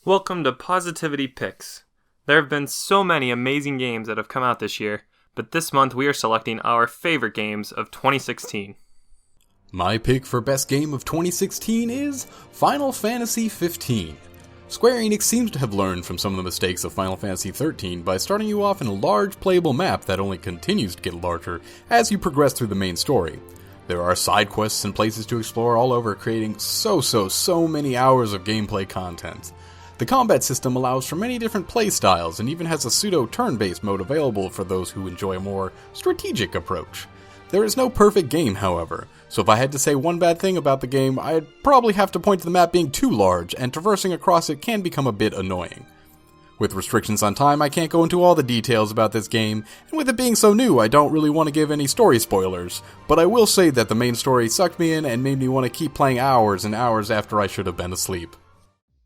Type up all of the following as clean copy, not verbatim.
Welcome to Positivity Picks. There have been so many amazing games that have come out this year, but this month we are selecting our favorite games of 2016. My pick for best game of 2016 is Final Fantasy XV. Square Enix seems to have learned from some of the mistakes of Final Fantasy XIII by starting you off in a large playable map that only continues to get larger as you progress through the main story. There are side quests and places to explore all over, creating so many hours of gameplay content. The combat system allows for many different playstyles and even has a pseudo turn-based mode available for those who enjoy a more strategic approach. There is no perfect game, however, so if I had to say one bad thing about the game, I'd probably have to point to the map being too large, and traversing across it can become a bit annoying. With restrictions on time, I can't go into all the details about this game, and with it being so new, I don't really want to give any story spoilers, but I will say that the main story sucked me in and made me want to keep playing hours and hours after I should have been asleep.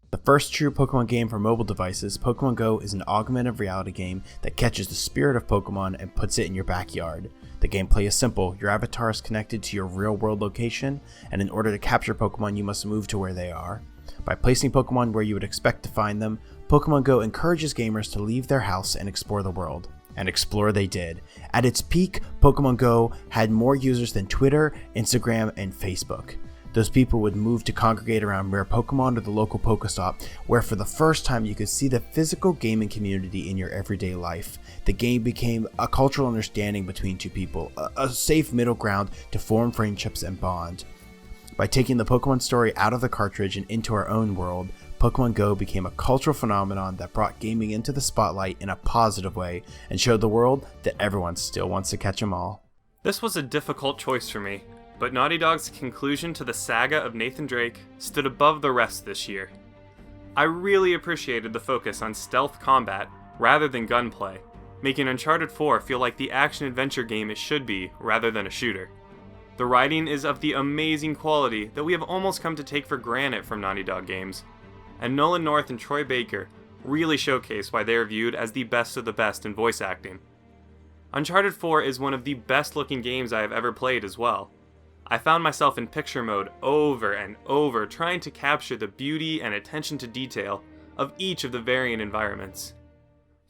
The first true Pokemon game for mobile devices, Pokemon Go is an augmented reality game that catches the spirit of Pokemon and puts it in your backyard. The gameplay is simple. Your avatar is connected to your real-world location, and in order to capture Pokemon, you must move to where they are. By placing Pokemon where you would expect to find them, Pokemon Go encourages gamers to leave their house and explore the world. And explore they did. At its peak, Pokemon Go had more users than Twitter, Instagram, and Facebook. Those people would move to congregate around rare Pokemon or the local Pokestop, where for the first time you could see the physical gaming community in your everyday life. The game became a cultural understanding between two people, a safe middle ground to form friendships and bond. By taking the Pokemon story out of the cartridge and into our own world, Pokemon Go became a cultural phenomenon that brought gaming into the spotlight in a positive way and showed the world that everyone still wants to catch them all. This was a difficult choice for me, but Naughty Dog's conclusion to the saga of Nathan Drake stood above the rest this year. I really appreciated the focus on stealth combat rather than gunplay, making Uncharted 4 feel like the action-adventure game it should be rather than a shooter. The writing is of the amazing quality that we have almost come to take for granted from Naughty Dog games, and Nolan North and Troy Baker really showcase why they are viewed as the best of the best in voice acting. Uncharted 4 is one of the best-looking games I have ever played as well. I found myself in picture mode over and over, trying to capture the beauty and attention to detail of each of the varying environments.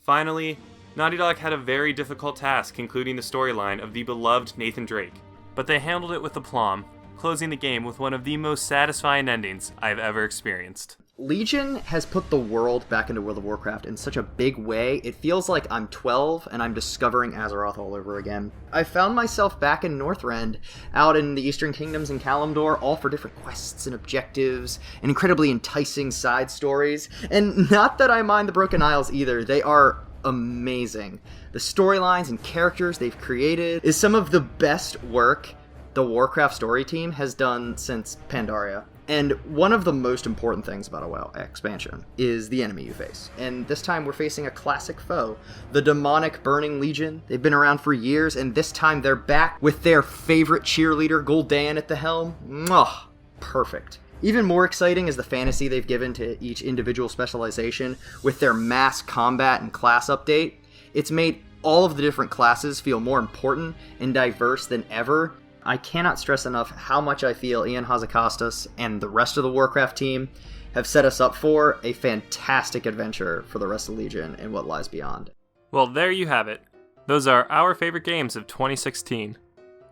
Finally, Naughty Dog had a very difficult task concluding the storyline of the beloved Nathan Drake, but they handled it with aplomb, closing the game with one of the most satisfying endings I've ever experienced. Legion has put the world back into World of Warcraft in such a big way, it feels like I'm 12 and I'm discovering Azeroth all over again. I found myself back in Northrend, out in the Eastern Kingdoms in Kalimdor, all for different quests and objectives, and incredibly enticing side stories. And not that I mind the Broken Isles either, they are amazing. The storylines and characters they've created is some of the best work the Warcraft story team has done since Pandaria. And one of the most important things about a WoW expansion is the enemy you face. And this time we're facing a classic foe, the demonic Burning Legion. They've been around for years, and this time they're back with their favorite cheerleader, Gul'dan, at the helm. Mwah! Perfect. Even more exciting is the fantasy they've given to each individual specialization with their mass combat and class update. It's made all of the different classes feel more important and diverse than ever. I cannot stress enough how much I feel Ian Hazzikostas and the rest of the Warcraft team have set us up for a fantastic adventure for the rest of Legion and what lies beyond. Well, there you have it. Those are our favorite games of 2016.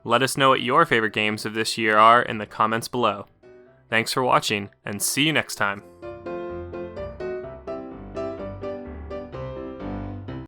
Let us know what your favorite games of this year are in the comments below. Thanks for watching, and see you next time.